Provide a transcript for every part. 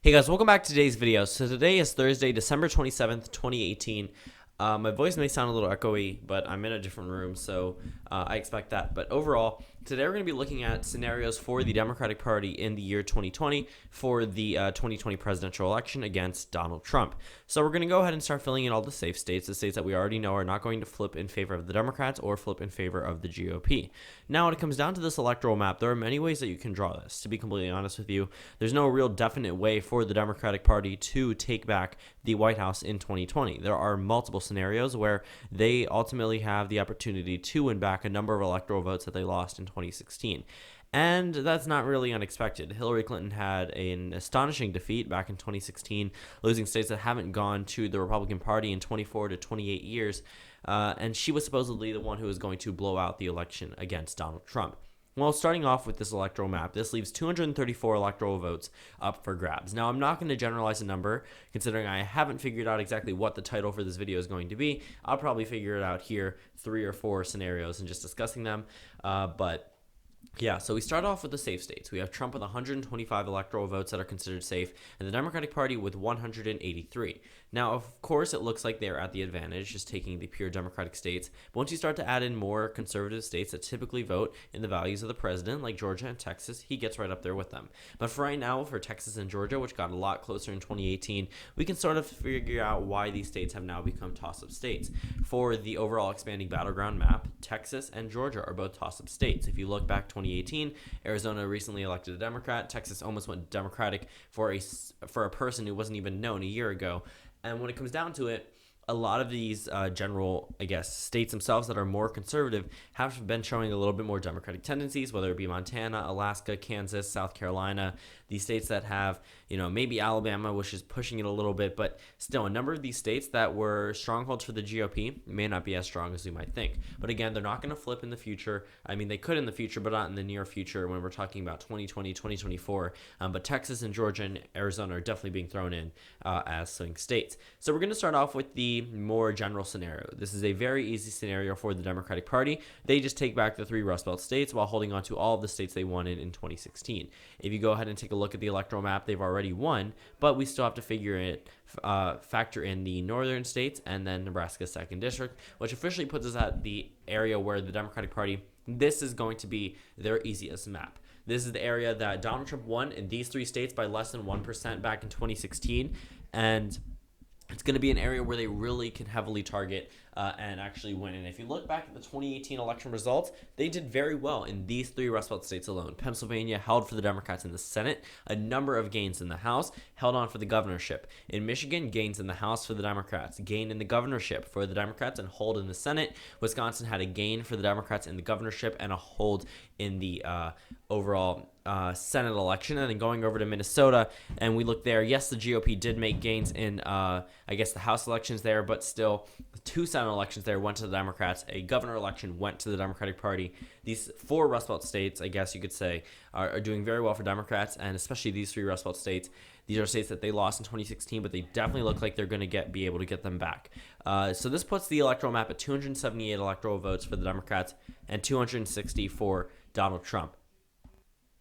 Hey guys, welcome back to today's video. So today is Thursday, December 27th, 2018. My voice may sound a little echoey, but I'm in a different room, so I expect that. But overall, today we're going to be looking at scenarios for the Democratic Party in the year 2020 for the 2020 presidential election against Donald Trump. So we're going to go ahead and start filling in all the safe states, the states that we already know are not going to flip in favor of the Democrats or flip in favor of the GOP. Now, when it comes down to this electoral map, there are many ways that you can draw this. To be completely honest with you, there's no real definite way for the Democratic Party to take back the White House in 2020. There are multiple scenarios where they ultimately have the opportunity to win back a number of electoral votes that they lost in 2016. And that's not really unexpected. Hillary Clinton had an astonishing defeat back in 2016, losing states that haven't gone to the Republican Party in 24 to 28 years. And she was supposedly the one who was going to blow out the election against Donald Trump. Well, starting off with this electoral map, this leaves 234 electoral votes up for grabs. Now, I'm not going to generalize a number, considering I haven't figured out exactly what the title for this video is going to be. I'll probably figure it out here, 3 or 4 scenarios, and just discussing them. Yeah, so we start off with the safe states. We have Trump with 125 electoral votes that are considered safe, and the Democratic Party with 183. Now, of course, it looks like they're at the advantage, just taking the pure Democratic states. But once you start to add in more conservative states that typically vote in the values of the president, like Georgia and Texas, he gets right up there with them. But for right now, for Texas and Georgia, which got a lot closer in 2018, we can sort of figure out why these states have now become toss-up states. For the overall expanding battleground map, Texas and Georgia are both toss-up states. If you look back 2018, Arizona recently elected a Democrat. Texas almost went Democratic for a person who wasn't even known a year ago. And when it comes down to it, a lot of these general, states themselves that are more conservative have been showing a little bit more Democratic tendencies, whether it be Montana, Alaska, Kansas, South Carolina, these states that have, maybe Alabama, which is pushing it a little bit, but still a number of these states that were strongholds for the GOP may not be as strong as we might think. But again, they're not going to flip in the future. I mean, they could in the future, but not in the near future when we're talking about 2020, 2024. But Texas and Georgia and Arizona are definitely being thrown in as swing states. So we're going to start off with the more general scenario. This is a very easy scenario for the Democratic Party. They just take back the 3 Rust Belt states while holding on to all of the states they won in 2016. If you go ahead and take a look at the electoral map, they've already won, but we still have to factor in the northern states and then Nebraska's 2nd district, which officially puts us at the area where the Democratic Party, this is going to be their easiest map. This is the area that Donald Trump won in these 3 states by less than 1% back in 2016, and it's going to be an area where they really can heavily target and actually win. And if you look back at the 2018 election results, they did very well in these 3 Rust Belt states alone. Pennsylvania held for the Democrats in the Senate, a number of gains in the House, held on for the governorship. In Michigan, gains in the House for the Democrats, gain in the governorship for the Democrats, and hold in the Senate. Wisconsin had a gain for the Democrats in the governorship and a hold in the overall Senate election. And then going over to Minnesota, and we look there, yes, the GOP did make gains in, the House elections there, but still 2 Senate elections there went to the Democrats. A governor election went to the Democratic Party. These 4 Rust Belt states, I guess you could say, are doing very well for Democrats, and especially these 3 Rust Belt states. These are states that they lost in 2016, but they definitely look like they're going to be able to get them back. So this puts the electoral map at 278 electoral votes for the Democrats and 260 for Donald Trump.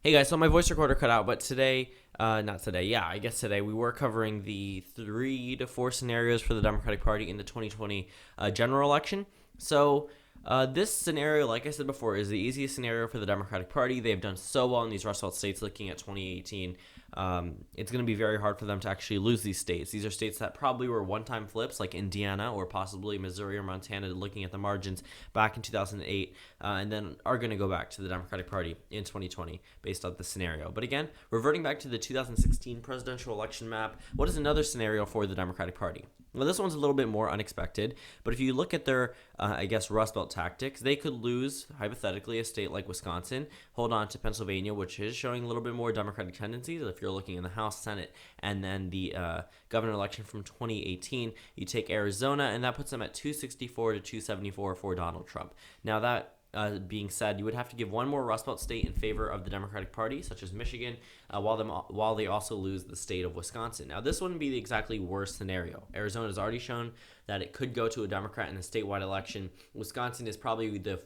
Hey guys, so my voice recorder cut out, but today we were covering the 3 to 4 scenarios for the Democratic Party in the 2020 general election. So this scenario, like I said before, is the easiest scenario for the Democratic Party. They have done so well in these Rust Belt states looking at 2018. It's going to be very hard for them to actually lose these states. These are states that probably were one-time flips, like Indiana or possibly Missouri or Montana, looking at the margins back in 2008, and then are going to go back to the Democratic Party in 2020 based on the scenario. But again, reverting back to the 2016 presidential election map, what is another scenario for the Democratic Party? Well, this one's a little bit more unexpected, but if you look at their, Rust Belt tactics, they could lose, hypothetically, a state like Wisconsin, hold on to Pennsylvania, which is showing a little bit more Democratic tendencies. If you're looking in the House, Senate, and then the governor election from 2018, you take Arizona, and that puts them at 264 to 274 for Donald Trump. Now, that being said, you would have to give one more Rust Belt state in favor of the Democratic Party, such as Michigan, while they also lose the state of Wisconsin. Now, this wouldn't be the exactly worst scenario. Arizona has already shown that it could go to a Democrat in a statewide election. Wisconsin is probably the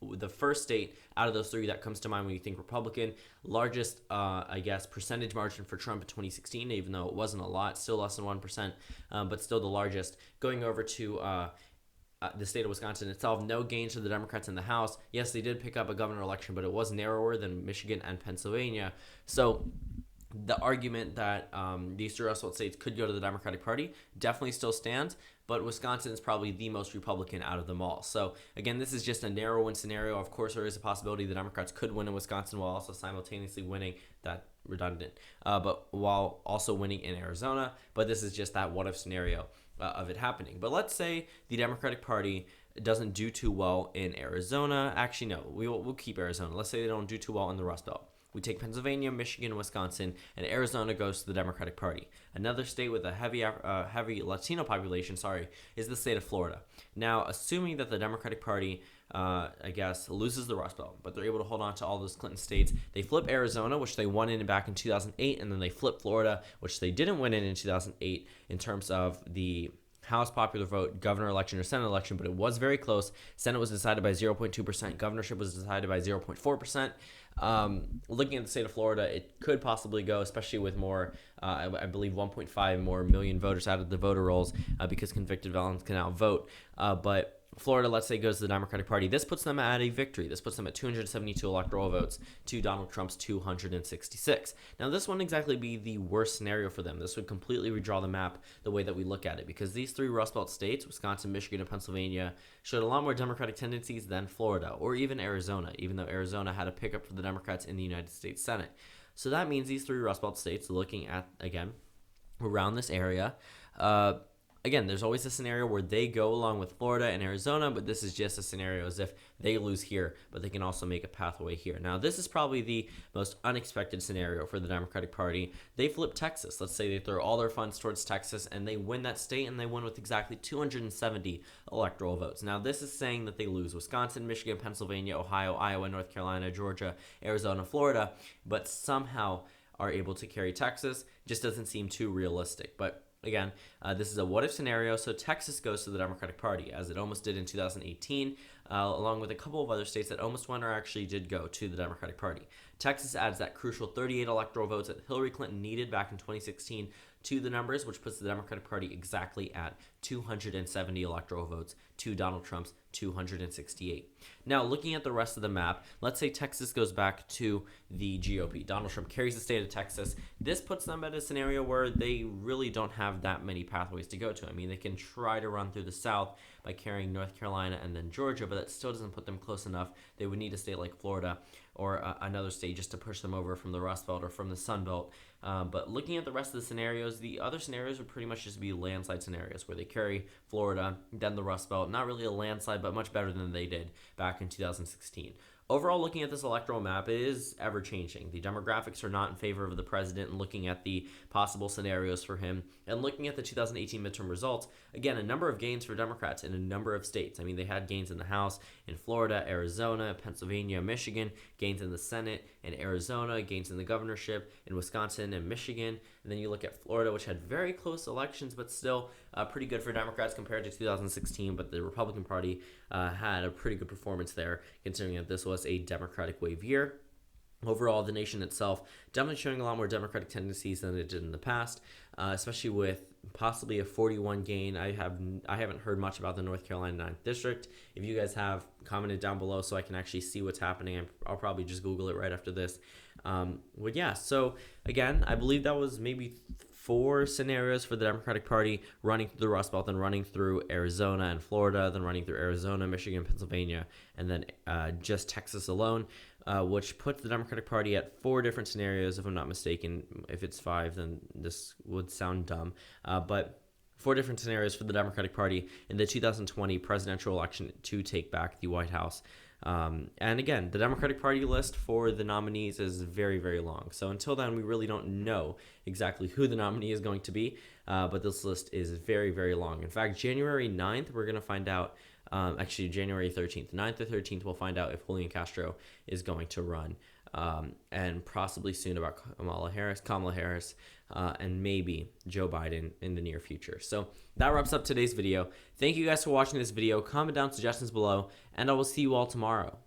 the first state out of those three that comes to mind when you think Republican. Largest, I guess, percentage margin for Trump in 2016, even though it wasn't a lot, still less than 1%, but still the largest. Going over to the state of Wisconsin itself, no gains for the Democrats in the House. Yes, they did pick up a governor election, but it was narrower than Michigan and Pennsylvania. So the argument that these three Rust Belt states could go to the Democratic Party definitely still stands, but Wisconsin is probably the most Republican out of them all. So again, this is just a narrow win scenario. Of course, there is a possibility the Democrats could win in Wisconsin while also simultaneously winning that redundant, but while also winning in Arizona. But this is just that what-if scenario of it happening. But let's say the Democratic Party doesn't do too well in Arizona. Actually, no, we'll keep Arizona. Let's say they don't do too well in the Rust Belt. We take Pennsylvania, Michigan, Wisconsin, and Arizona goes to the Democratic Party. Another state with a heavy Latino population, is the state of Florida. Now, assuming that the Democratic Party, I guess, loses the Rust Belt, but they're able to hold on to all those Clinton states, they flip Arizona, which they won in back in 2008, and then they flip Florida, which they didn't win in 2008 in terms of the House popular vote, governor election, or Senate election, but it was very close. Senate was decided by 0.2%. Governorship was decided by 0.4%. Looking at the state of Florida, it could possibly go, especially with more, I believe 1.5 more million voters out of the voter rolls because convicted felons can now vote. But Florida, let's say, goes to the Democratic Party. This puts them at a victory. This puts them at 272 electoral votes to Donald Trump's 266. Now, this wouldn't exactly be the worst scenario for them. This would completely redraw the map the way that we look at it, because these three Rust Belt states, Wisconsin, Michigan, and Pennsylvania, showed a lot more Democratic tendencies than Florida or even Arizona, even though Arizona had a pickup for the Democrats in the United States Senate. So that means these three Rust Belt states, looking at, again, around this area, again, there's always a scenario where they go along with Florida and Arizona, but this is just a scenario as if they lose here, but they can also make a pathway here. Now, this is probably the most unexpected scenario for the Democratic Party. They flip Texas. Let's say they throw all their funds towards Texas and they win that state, and they win with exactly 270 electoral votes. Now, this is saying that they lose Wisconsin, Michigan, Pennsylvania, Ohio, Iowa, North Carolina, Georgia, Arizona, Florida, but somehow are able to carry Texas. Just doesn't seem too realistic. But again, this is a what-if scenario, so Texas goes to the Democratic Party, as it almost did in 2018, along with a couple of other states that almost won or actually did go to the Democratic Party. Texas adds that crucial 38 electoral votes that Hillary Clinton needed back in 2016 to the numbers, which puts the Democratic Party exactly at 270 electoral votes to Donald Trump's 268. Now, looking at the rest of the map, let's say Texas goes back to the GOP. Donald Trump carries the state of Texas. This puts them at a scenario where they really don't have that many pathways to go to. I mean, they can try to run through the South by carrying North Carolina and then Georgia, but that still doesn't put them close enough. They would need a state like Florida or another state just to push them over from the Rust Belt or from the Sun Belt. But looking at the rest of the scenarios, the other scenarios would pretty much just be landslide scenarios where they carry Florida, then the Rust Belt. Not really a landslide, but much better than they did back in 2016. Overall, looking at this electoral map, it is ever-changing. The demographics are not in favor of the president, and looking at the possible scenarios for him, and looking at the 2018 midterm results, again, a number of gains for Democrats in a number of states. I mean, they had gains in the House in Florida, Arizona, Pennsylvania, Michigan, gains in the Senate in Arizona, gains in the governorship in Wisconsin and Michigan. And then you look at Florida, which had very close elections, but still pretty good for Democrats compared to 2016. But the Republican Party had a pretty good performance there, considering that this was a Democratic wave year. Overall, the nation itself definitely showing a lot more Democratic tendencies than it did in the past, especially with possibly a 41 gain. I haven't heard much about the North Carolina 9th District. If you guys have, comment it down below so I can actually see what's happening. I'll probably just Google it right after this. But yeah, so again, I believe that was maybe 4 scenarios for the Democratic Party, running through the Rust Belt, then running through Arizona and Florida, then running through Arizona, Michigan, Pennsylvania, and then just Texas alone, which puts the Democratic Party at 4 different scenarios, if I'm not mistaken. If it's 5, then this would sound dumb. But 4 different scenarios for the Democratic Party in the 2020 presidential election to take back the White House. And again, the Democratic Party list for the nominees is very, very long. So until then, we really don't know exactly who the nominee is going to be. But this list is very, very long. In fact, January 9th, we're going to find out. Actually, January 13th, 9th or 13th, we'll find out if Julian Castro is going to run. And possibly soon about Kamala Harris, and maybe Joe Biden in the near future. So that wraps up today's video. Thank you guys for watching this video. Comment down suggestions below, and I will see you all tomorrow.